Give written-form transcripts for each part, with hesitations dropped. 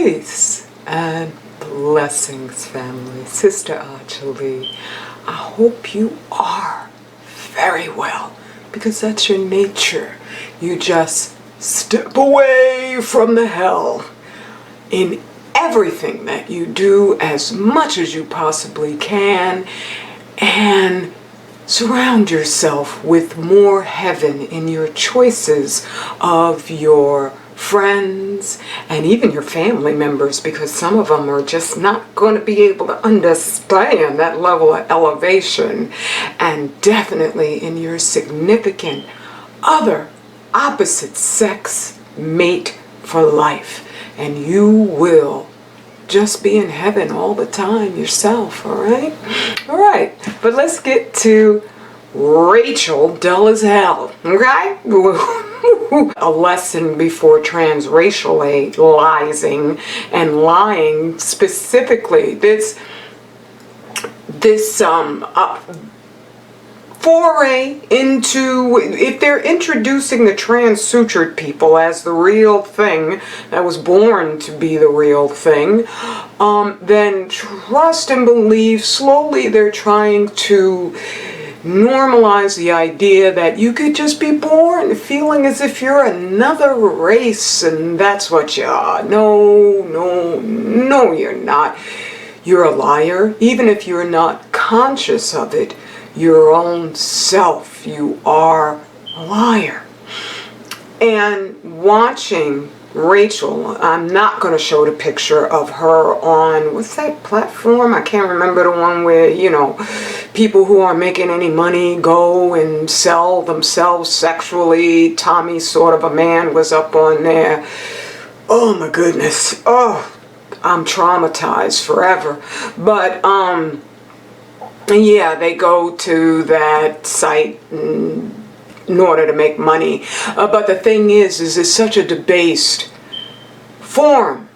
Peace and blessings, family. Sister Ajali, I hope you are very well, because that's your nature. You just step away from the hell in everything that you do as much as you possibly can, and surround yourself with more heaven in your choices of your friends and even your family members, because some of them are just not going to be able to understand that level of elevation, and definitely in your significant other opposite sex mate for life, and you will just be in heaven all the time yourself. All right, but let's get to Rachel, dull as hell. Okay. A lesson before transracializing and lying, specifically this foray into, if they're introducing the trans-sutured people as the real thing that was born to be the real thing, then trust and believe slowly they're trying to normalize the idea that you could just be born feeling as if you're another race, and that's what you are. No, you're not. You're a liar. Even if you're not conscious of it, your own self, you are a liar. And watching Rachel, I'm not going to show the picture of her on, what's that platform? I can't remember, the one where, you know, people who aren't making any money go and sell themselves sexually. Tommy sort of a man was up on there. Oh my goodness. Oh, I'm traumatized forever. But, yeah, they go to that site in order to make money. But the thing is it's such a debased form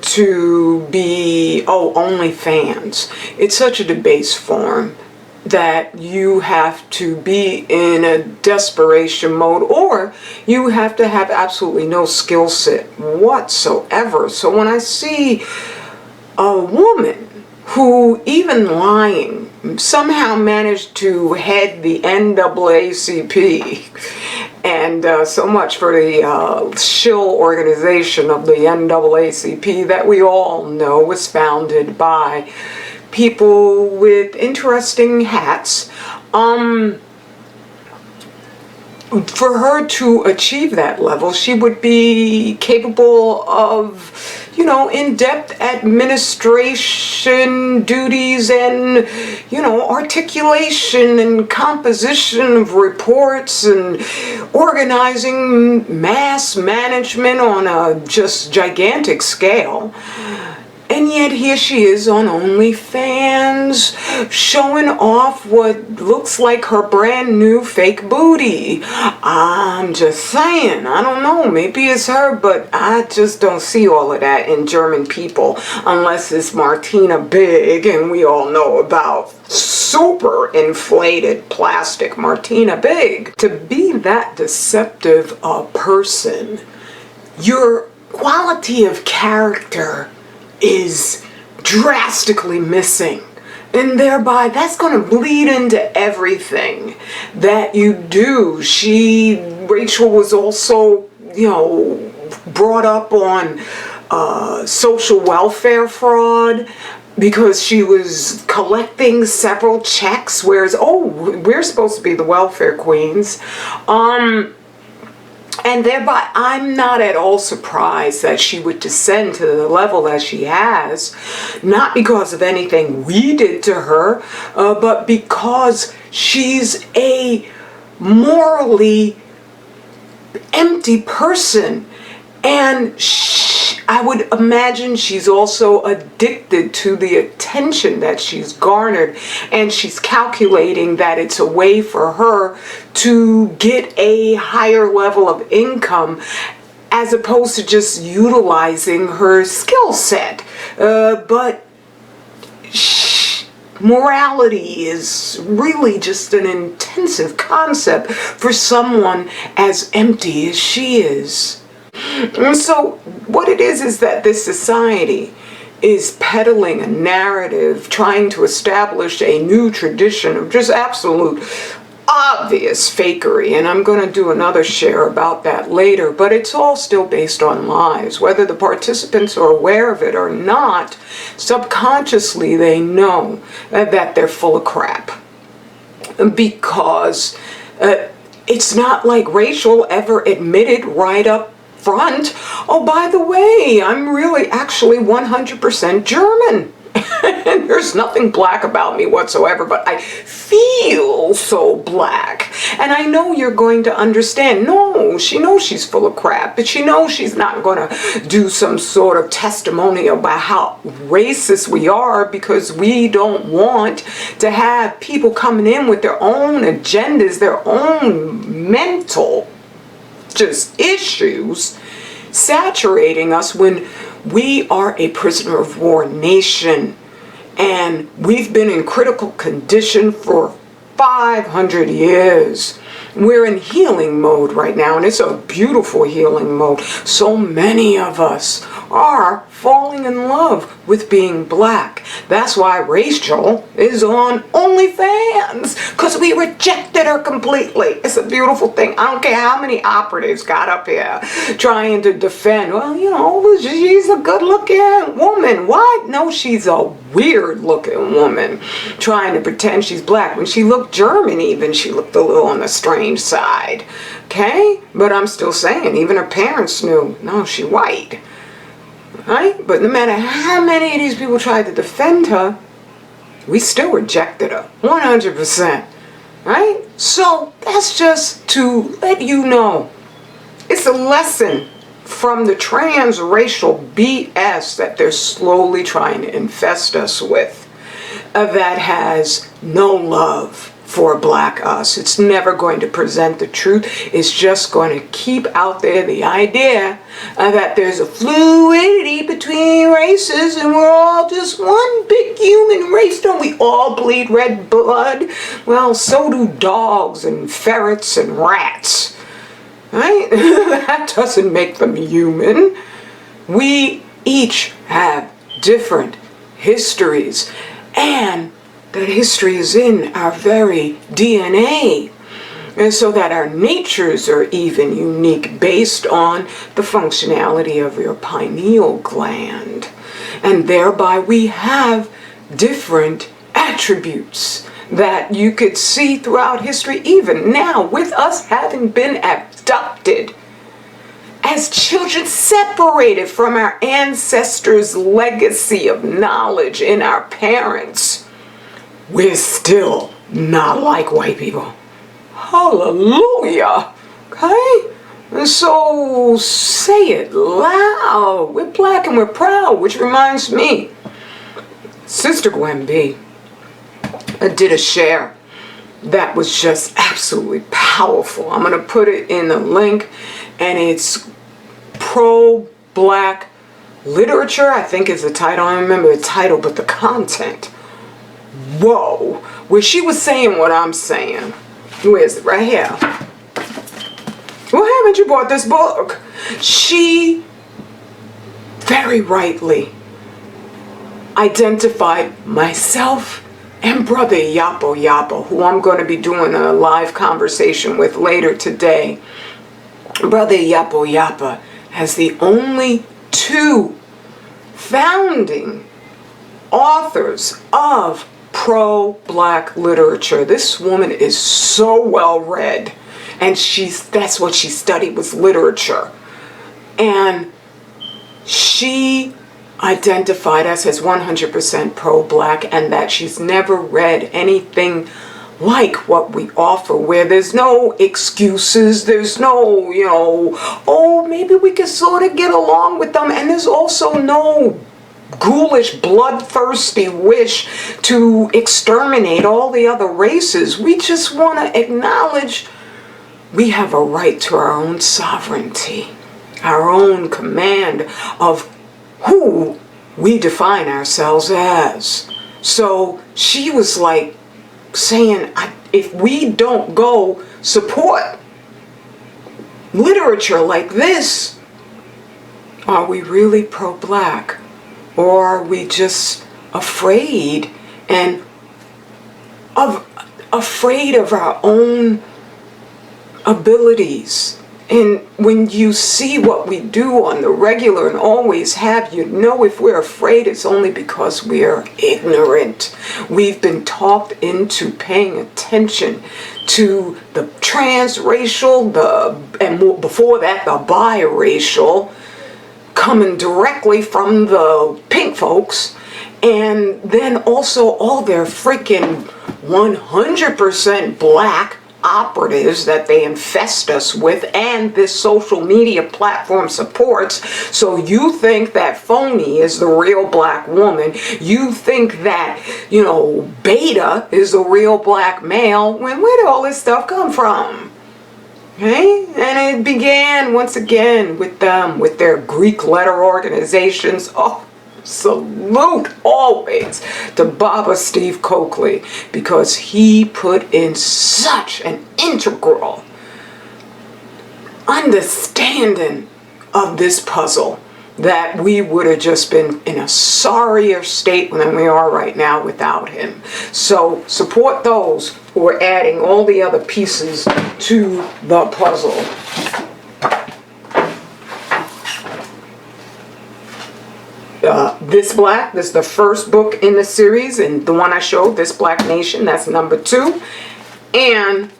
to be, OnlyFans. It's such a debased form that you have to be in a desperation mode, or you have to have absolutely no skill set whatsoever. So when I see a woman who, even lying, somehow managed to head the NAACP, and so much for the shill organization of the NAACP that we all know was founded by people with interesting hats. For her to achieve that level, she would be capable of, you know, in-depth administration duties and, you know, articulation and composition of reports and organizing mass management on a just gigantic scale. And yet here she is on OnlyFans, showing off what looks like her brand new fake booty. I'm just saying, I don't know, maybe it's her, but I just don't see all of that in German people, unless it's Martina Big, and we all know about super inflated plastic Martina Big. To be that deceptive a person, your quality of character is drastically missing, and thereby that's going to bleed into everything that you do. Rachel was also, you know, brought up on social welfare fraud, because she was collecting several checks, whereas, we're supposed to be the welfare queens. And thereby, I'm not at all surprised that she would descend to the level that she has, not because of anything we did to her, but because she's a morally empty person. And I would imagine she's also addicted to the attention that she's garnered, and she's calculating that it's a way for her to get a higher level of income, as opposed to just utilizing her skill set. But morality is really just an intensive concept for someone as empty as she is. And so what it is that this society is peddling a narrative, trying to establish a new tradition of just absolute obvious fakery, and I'm going to do another share about that later, but it's all still based on lies. Whether the participants are aware of it or not, subconsciously they know that they're full of crap. Because it's not like Rachel ever admitted right up front, oh, by the way, I'm really actually 100% German. And there's nothing black about me whatsoever, but I feel so black. And I know you're going to understand. No, she knows she's full of crap, but she knows she's not going to do some sort of testimony about how racist we are, because we don't want to have people coming in with their own agendas, their own mental just issues, saturating us when we are a prisoner of war nation, and we've been in critical condition for 500 years. We're in healing mode right now, and it's a beautiful healing mode. So many of us are falling in love with being black. That's why Rachel is on OnlyFans, because we rejected her completely. It's a beautiful thing. I don't care how many operatives got up here trying to defend, well, you know, she's a good-looking woman. What? No, she's a weird-looking woman trying to pretend she's black. When she looked German even, she looked a little on the strange side. Okay? But I'm still saying, even her parents knew, no, she white. Right? But no matter how many of these people tried to defend her, we still rejected her. 100%. Right? So that's just to let you know. It's a lesson from the transracial BS that they're slowly trying to infest us with, that has no love for black us. It's never going to present the truth. It's just going to keep out there the idea that there's a fluidity between races and we're all just one big human race. Don't we all bleed red blood? Well, so do dogs and ferrets and rats. Right? That doesn't make them human. We each have different histories, and that history is in our very DNA. And so that our natures are even unique based on the functionality of your pineal gland. And thereby we have different attributes that you could see throughout history, even now with us having been abducted as children, separated from our ancestors' legacy of knowledge in our parents. We're still not like white people. Hallelujah. Okay? And so say it loud. We're black and we're proud, which reminds me, Sister Gwen B did a share that was just absolutely powerful. I'm going to put it in the link, and it's pro-black literature, I think is the title. I don't remember the title, but the content. Whoa. Where she was saying what I'm saying. Where is it? Right here. Why haven't you bought this book? She very rightly identified myself and Brother Yapo Yapo, who I'm going to be doing a live conversation with later today. Brother Yapo Yapa as the only two founding authors of pro-black literature. This woman is so well read, and that's what she studied, was literature. And she identified us as 100% pro-black, and that she's never read anything like what we offer, where there's no excuses, there's no, oh, maybe we can sort of get along with them, and there's also no ghoulish, bloodthirsty wish to exterminate all the other races. We just want to acknowledge we have a right to our own sovereignty, our own command of who we define ourselves as. So she was like saying, if we don't go support literature like this, Are we really pro-black? Or are we just afraid and afraid of our own abilities? And when you see what we do on the regular and always have, you know if we're afraid, it's only because we're ignorant. We've been talked into paying attention to the transracial, and before that, the biracial, coming directly from the pink folks, and then also all their freaking 100% black operatives that they infest us with, and this social media platform supports. So you think that phony is the real black woman, you think that, you know, beta is the real black male, when where did all this stuff come from? Okay? And it began once again with them, with their Greek letter organizations. Oh, salute always to Baba Steve Coakley, because he put in such an integral understanding of this puzzle that we would have just been in a sorrier state than we are right now without him. So support those who are adding all the other pieces to the puzzle. This is the first book in the series, and the one I showed, This Black Nation, that's number 2. And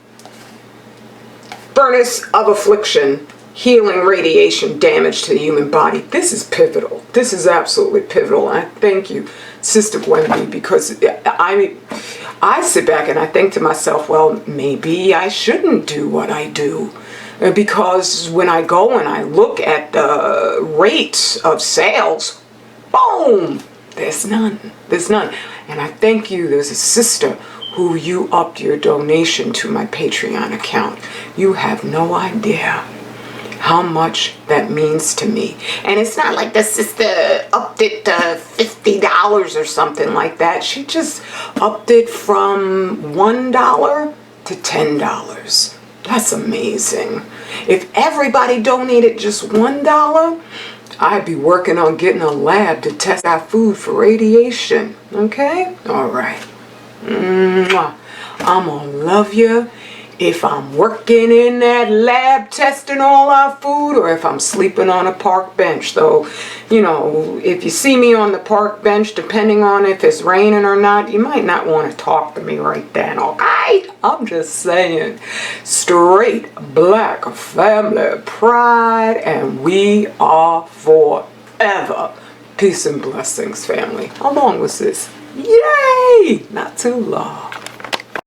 Furnace of Affliction, Healing Radiation Damage to the Human Body. This is pivotal. This is absolutely pivotal. And I thank you, Sister Wendy, because I sit back and I think to myself, well, maybe I shouldn't do what I do. Because when I go and I look at the rates of sales, boom, there's none. There's none. And I thank you, there's a sister who you upped your donation to my Patreon account. You have no idea how much that means to me. And it's not like the sister upped it to $50 or something like that. She just upped it from $1 to $10. That's amazing. If everybody donated just $1, I'd be working on getting a lab to test our food for radiation. Okay? All right. Mwah. I'm gonna love you if I'm working in that lab testing all our food, or if I'm sleeping on a park bench. Though, you know, if you see me on the park bench, depending on if it's raining or not, you might not want to talk to me right then, okay? I'm just saying. Straight black family pride, and we are forever. Peace and blessings, family. How long was this? Yay! Not too long.